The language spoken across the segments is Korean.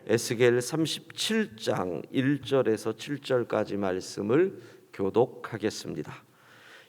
에스겔 37장 1절에서 7절까지 말씀을 교독하겠습니다.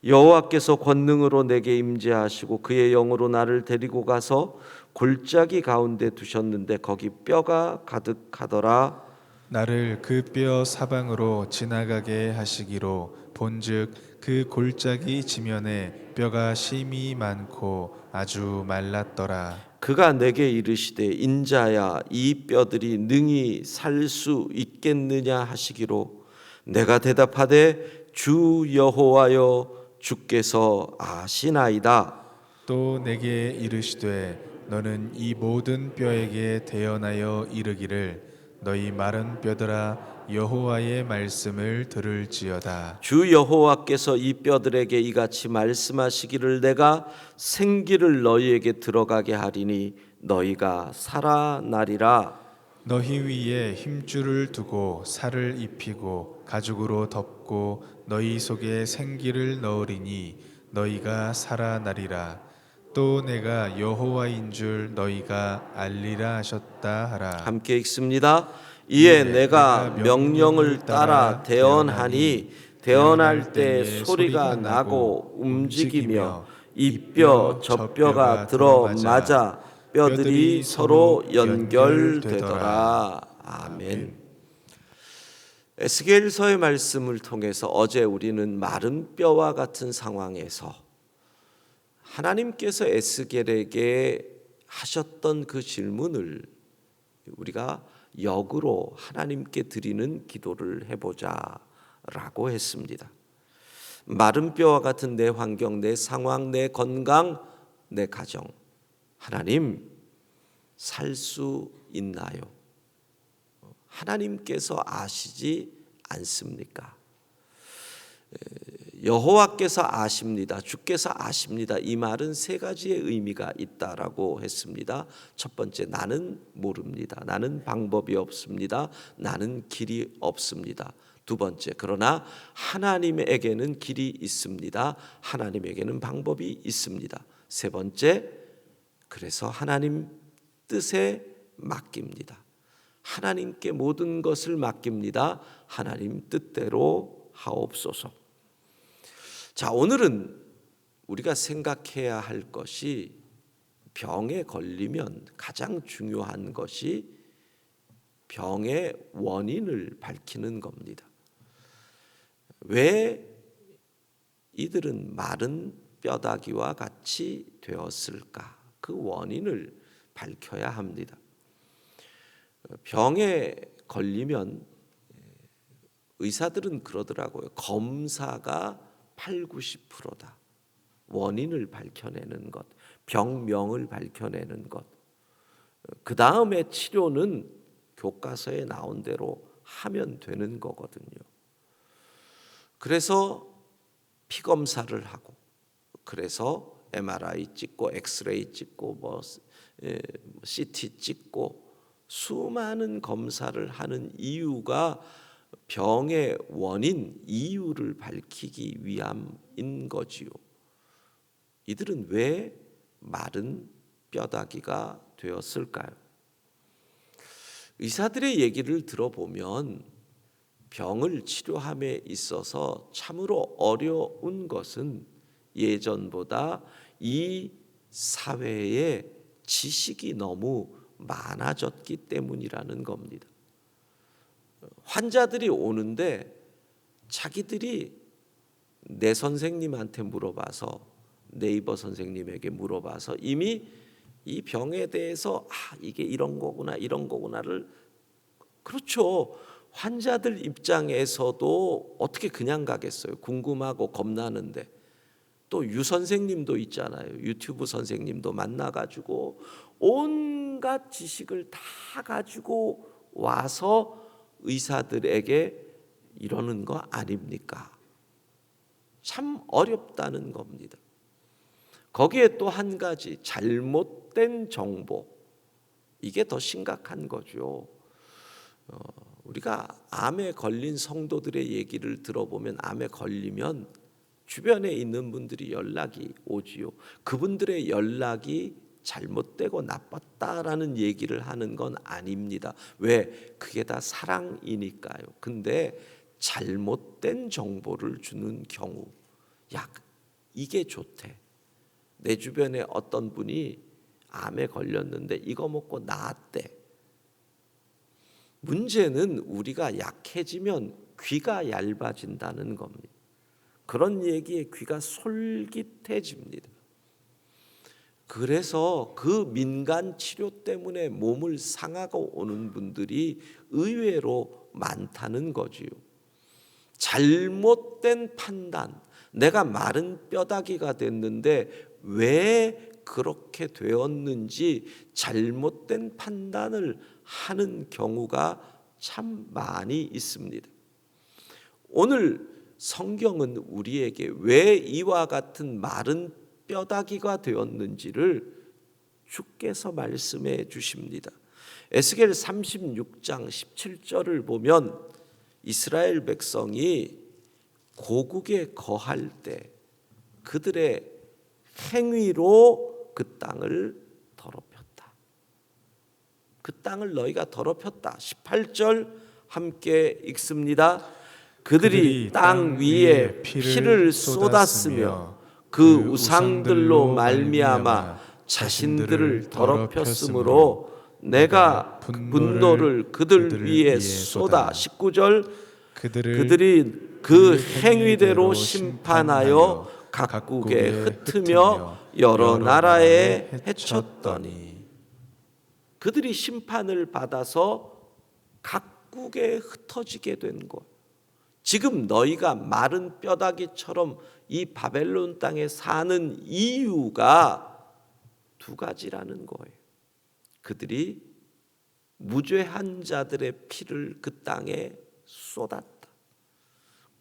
여호와께서 권능으로 내게 임재하시고 그의 영으로 나를 데리고 가서 골짜기 가운데 두셨는데 거기 뼈가 가득하더라. 나를 그 뼈 사방으로 지나가게 하시기로 본즉 그 골짜기 지면에 뼈가 심이 많고 아주 말랐더라. 그가 내게 이르시되 인자야 이 뼈들이 능히 살 수 있겠느냐 하시기로 내가 대답하되 주 여호와여 주께서 아시나이다. 또 내게 이르시되 너는 이 모든 뼈에게 대언하여 이르기를 너희 마른 뼈들아 여호와의 말씀을 들을지어다. 주 여호와께서 이 뼈들에게 이같이 말씀하시기를 내가 생기를 너희에게 들어가게 하리니 너희가 살아나리라. 너희 위에 힘줄을 두고 살을 입히고 가죽으로 덮고 너희 속에 생기를 넣으리니 너희가 살아나리라. 또 내가 여호와인 줄 너희가 알리라 하셨다 하라. 함께 읽습니다. 이에 내가 명령을 따라 대언하니 대언할 때 소리가 나고 움직이며 이 뼈 저 뼈가 들어맞아 뼈들이 서로 연결되더라. 아멘. 에스겔서의 말씀을 통해서 어제 우리는 마른 뼈와 같은 상황에서 하나님께서 에스겔에게 하셨던 그 질문을 우리가 역으로 하나님께 드리는 기도를 해보자라고 했습니다. 마른 뼈와 같은 내 환경, 내 상황, 내 건강, 내 가정, 하나님 살 수 있나요? 하나님께서 아시지 않습니까? 여호와께서 아십니다. 주께서 아십니다. 이 말은 세 가지의 의미가 있다라고 했습니다. 첫 번째, 나는 모릅니다. 나는 방법이 없습니다. 나는 길이 없습니다. 두 번째, 그러나 하나님에게는 길이 있습니다. 하나님에게는 방법이 있습니다. 세 번째, 그래서 하나님 뜻에 맡깁니다. 하나님께 모든 것을 맡깁니다. 하나님 뜻대로 하옵소서. 자, 오늘은 우리가 생각해야 할 것이 병에 걸리면 가장 중요한 것이 병의 원인을 밝히는 겁니다. 왜 이들은 마른 뼈다귀와 같이 되었을까? 그 원인을 밝혀야 합니다. 병에 걸리면 의사들은 그러더라고요. 검사가 80~90%다. 원인을 밝혀내는 것, 병명을 밝혀내는 것. 그 다음에 치료는 교과서에 나온 대로 하면 되는 거거든요. 그래서 피검사를 하고, 그래서 MRI 찍고, 엑스레이 찍고, CT 찍고, 수많은 검사를 하는 이유가 병의 원인, 이유를 밝히기 위함인 거지요. 이들은 왜 마른 뼈다귀가 되었을까요? 의사들의 얘기를 들어보면 병을 치료함에 있어서 참으로 어려운 것은 예전보다 이 사회에 지식이 너무 많아졌기 때문이라는 겁니다. 환자들이 오는데 자기들이 내 선생님한테 물어봐서, 네이버 선생님에게 물어봐서 이미 이 병에 대해서 이게 이런 거구나 이런 거구나를, 그렇죠. 환자들 입장에서도 어떻게 그냥 가겠어요. 궁금하고 겁나는데. 또 유 선생님도 있잖아요. 유튜브 선생님도 만나가지고 온갖 지식을 다 가지고 와서 의사들에게 이러는 거 아닙니까? 참 어렵다는 겁니다. 거기에 또 한 가지, 잘못된 정보, 이게 더 심각한 거죠. 우리가 암에 걸린 성도들의 얘기를 들어보면 암에 걸리면 주변에 있는 분들이 연락이 오지요. 그분들의 연락이 잘못되고 나빴다라는 얘기를 하는 건 아닙니다. 왜? 그게 다 사랑이니까요. 근데 잘못된 정보를 주는 경우, 야, 이게 좋대. 내 주변에 어떤 분이 암에 걸렸는데 이거 먹고 나았대. 문제는 우리가 약해지면 귀가 얇아진다는 겁니다. 그런 얘기에 귀가 솔깃해집니다. 그래서 그 민간 치료 때문에 몸을 상하고 오는 분들이 의외로 많다는 거지요. 잘못된 판단, 내가 마른 뼈다귀가 됐는데 왜 그렇게 되었는지 잘못된 판단을 하는 경우가 참 많이 있습니다. 오늘 성경은 우리에게 왜 이와 같은 마른 뼈다귀가 되었는지를 주께서 말씀해 주십니다. 에스겔 36장 17절을 보면 이스라엘 백성이 고국에 거할 때 그들의 행위로 그 땅을 더럽혔다. 그 땅을 너희가 더럽혔다. 18절 함께 읽습니다. 그들이 땅 위에 피를 쏟았으며 그 우상들로 말미암아 자신들을 더럽혔으므로 내가 분노를 그들 위에 쏟아. 19절 그들이 그 행위대로 심판하여 각국에 흩으며 여러 나라에 해쳤더니, 그들이 심판을 받아서 각국에 흩어지게 된 것. 지금 너희가 마른 뼈다귀처럼 이 바벨론 땅에 사는 이유가 두 가지라는 거예요. 그들이 무죄한 자들의 피를 그 땅에 쏟았다.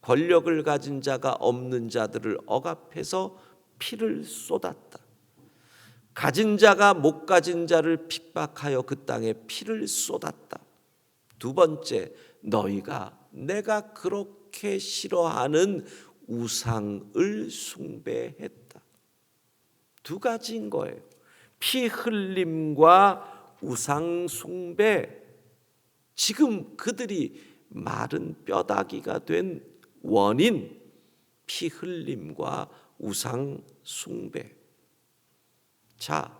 권력을 가진 자가 없는 자들을 억압해서 피를 쏟았다. 가진 자가 못 가진 자를 핍박하여 그 땅에 피를 쏟았다. 두 번째, 너희가 내가 그렇게 싫어하는 우상을 숭배했다. 두 가지인 거예요. 피 흘림과 우상 숭배. 지금 그들이 마른 뼈다귀가 된 원인, 피 흘림과 우상 숭배. 자,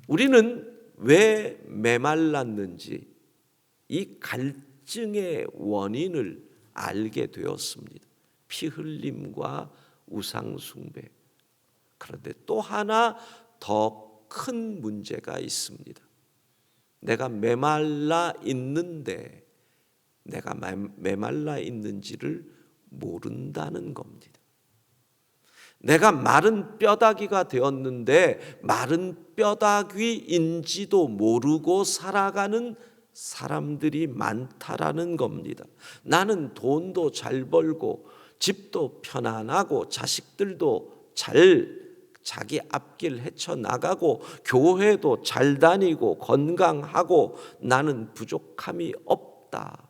우리는 왜 메말랐는지 이 갈증의 원인을 알게 되었습니다. 피 흘림과 우상 숭배. 그런데 또 하나 더 큰 문제가 있습니다. 내가 메말라 있는데 내가 메말라 있는지를 모른다는 겁니다. 내가 마른 뼈다귀가 되었는데 마른 뼈다귀인지도 모르고 살아가는 사람들이 많다라는 겁니다. 나는 돈도 잘 벌고 집도 편안하고 자식들도 잘 자기 앞길 헤쳐나가고 교회도 잘 다니고 건강하고 나는 부족함이 없다.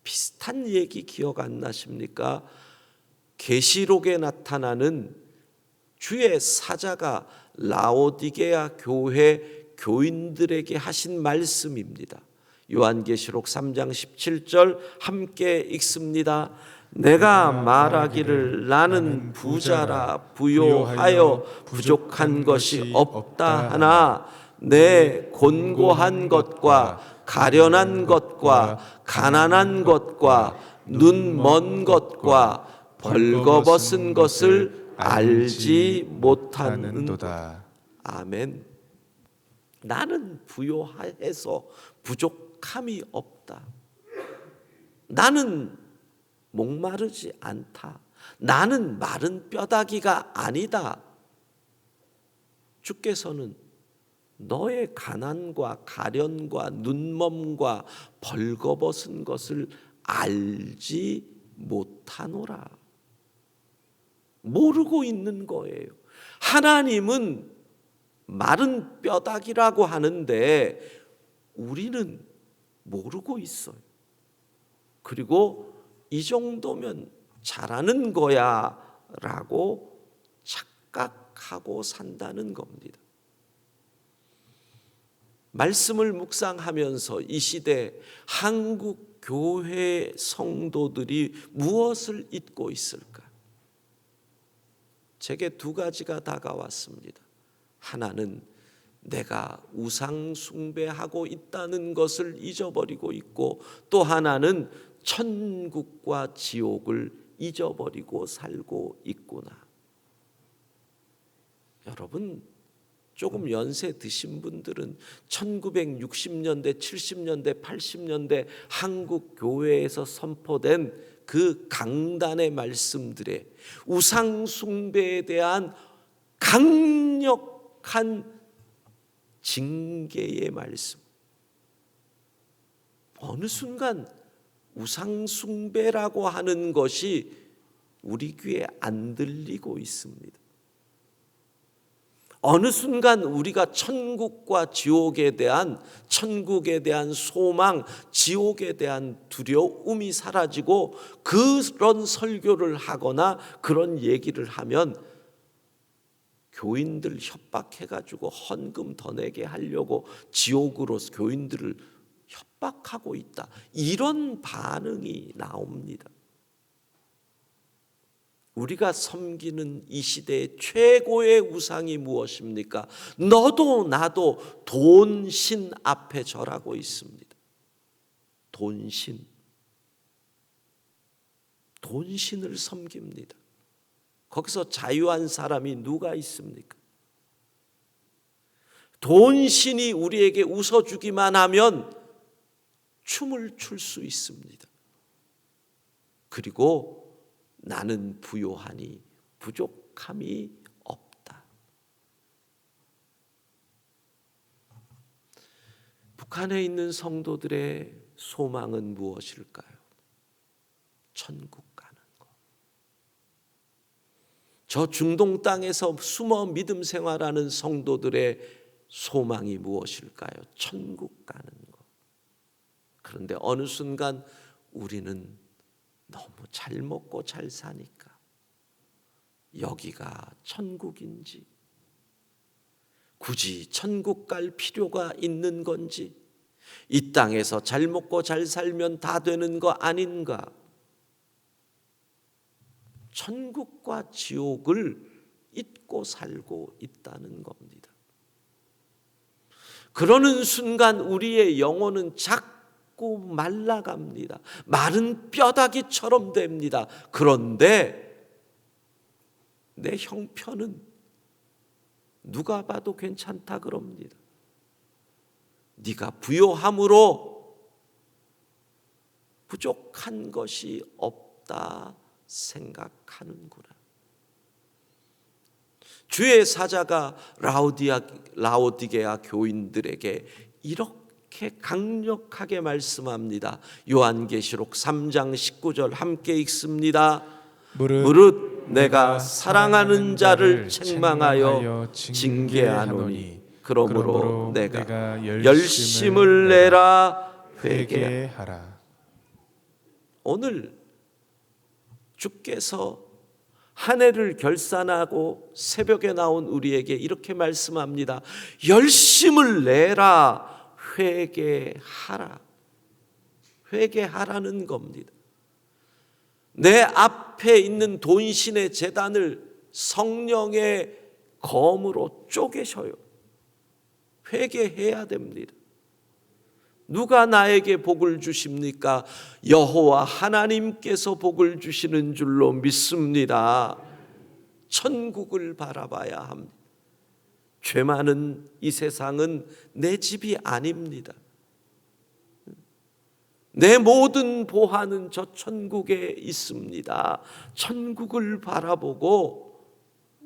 비슷한 얘기 기억 안 나십니까? 계시록에 나타나는 주의 사자가 라오디게아 교회 교인들에게 하신 말씀입니다. 요한계시록 3장 17절 함께 읽습니다. 내가 말하기를 나는 부자라 부요하여 부족한 것이 없다 하나 내 곤고한 것과 가련한 것과 가난한 것과 눈 먼 것과 벌거벗은 것을 알지 못하는도다. 아멘. 나는 부요해서 부족함이 없다. 나는 목마르지 않다. 나는 마른 뼈다귀가 아니다. 주께서는 너의 가난과 가련과 눈먼과 벌거벗은 것을 알지 못하노라. 모르고 있는 거예요. 하나님은 마른 뼈다귀라고 하는데 우리는 모르고 있어요. 그리고 이 정도면 잘하는 거야 라고 착각하고 생각하고 산다는 겁니다. 말씀을 묵상하면서 이 시대 한국 교회 성도들이 무엇을 잊고 있을까? 제게 두 가지가 다가왔습니다. 하나는 내가 우상 숭배하고 있다는 것을 잊어버리고 있고, 또 하나는 천국과 지옥을 잊어버리고 살고 있구나. 여러분, 조금 연세 드신 분들은 1960년대, 70년대, 80년대 한국 교회에서 선포된 그 강단의 말씀들에 우상 숭배에 대한 강력한 징계의 말씀, 어느 순간 우상 숭배라고 하는 것이 우리 귀에 안 들리고 있습니다. 어느 순간 우리가 천국과 지옥에 대한, 천국에 대한 소망, 지옥에 대한 두려움이 사라지고, 그런 설교를 하거나 그런 얘기를 하면 교인들 협박해가지고 헌금 더 내게 하려고 지옥으로 교인들을 협박하고 있다, 이런 반응이 나옵니다. 우리가 섬기는 이 시대의 최고의 우상이 무엇입니까? 너도 나도 돈신 앞에 절하고 있습니다. 돈신을 섬깁니다. 거기서 자유한 사람이 누가 있습니까? 돈신이 우리에게 웃어주기만 하면 춤을 출 수 있습니다. 그리고 나는 부요하니 부족함이 없다. 북한에 있는 성도들의 소망은 무엇일까요? 천국 가는 것. 저 중동 땅에서 숨어 믿음 생활하는 성도들의 소망이 무엇일까요? 천국 가는 것. 그런데 어느 순간 우리는 너무 잘 먹고 잘 사니까 여기가 천국인지, 굳이 천국 갈 필요가 있는 건지, 이 땅에서 잘 먹고 잘 살면 다 되는 거 아닌가? 천국과 지옥을 잊고 살고 있다는 겁니다. 그러는 순간 우리의 영혼은 자꾸 말라갑니다. 마른 뼈다귀처럼 됩니다. 그런데 내 형편은 누가 봐도 괜찮다 그럽니다. 네가 부요함으로 부족한 것이 없다 생각하는구나. 주의 사자가 라오디게아 교인들에게 이렇게 강력하게 말씀합니다. 요한계시록 3장 19절 함께 읽습니다. 무릇 내가 사랑하는 자를 책망하여 징계하노니 그러므로 내가 열심을 내라 회개하라. 오늘 주께서 한 해를 결산하고 새벽에 나온 우리에게 이렇게 말씀합니다. 열심을 내라, 회개하라. 회개하라는 겁니다. 내 앞에 있는 돈신의 제단을 성령의 검으로 쪼개셔요. 회개해야 됩니다. 누가 나에게 복을 주십니까? 여호와 하나님께서 복을 주시는 줄로 믿습니다. 천국을 바라봐야 합니다. 죄 많은 이 세상은 내 집이 아닙니다. 내 모든 보화는 저 천국에 있습니다. 천국을 바라보고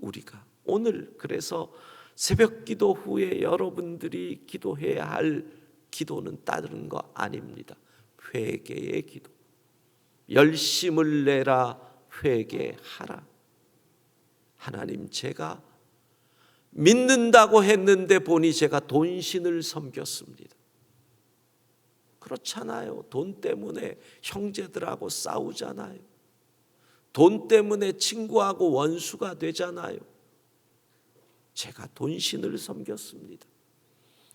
우리가 오늘, 그래서 새벽 기도 후에 여러분들이 기도해야 할 기도는 다른 거 아닙니다. 회개의 기도. 열심을 내라, 회개하라. 하나님, 제가 믿는다고 했는데 보니 제가 돈신을 섬겼습니다. 그렇잖아요. 돈 때문에 형제들하고 싸우잖아요. 돈 때문에 친구하고 원수가 되잖아요. 제가 돈신을 섬겼습니다.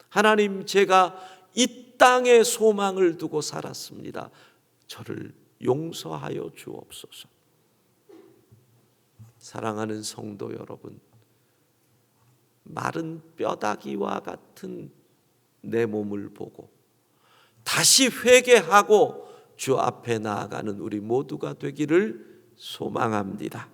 하나님, 제가 이 땅에 소망을 두고 살았습니다. 저를 용서하여 주옵소서. 사랑하는 성도 여러분, 마른 뼈다귀와 같은 내 몸을 보고 다시 회개하고 주 앞에 나아가는 우리 모두가 되기를 소망합니다.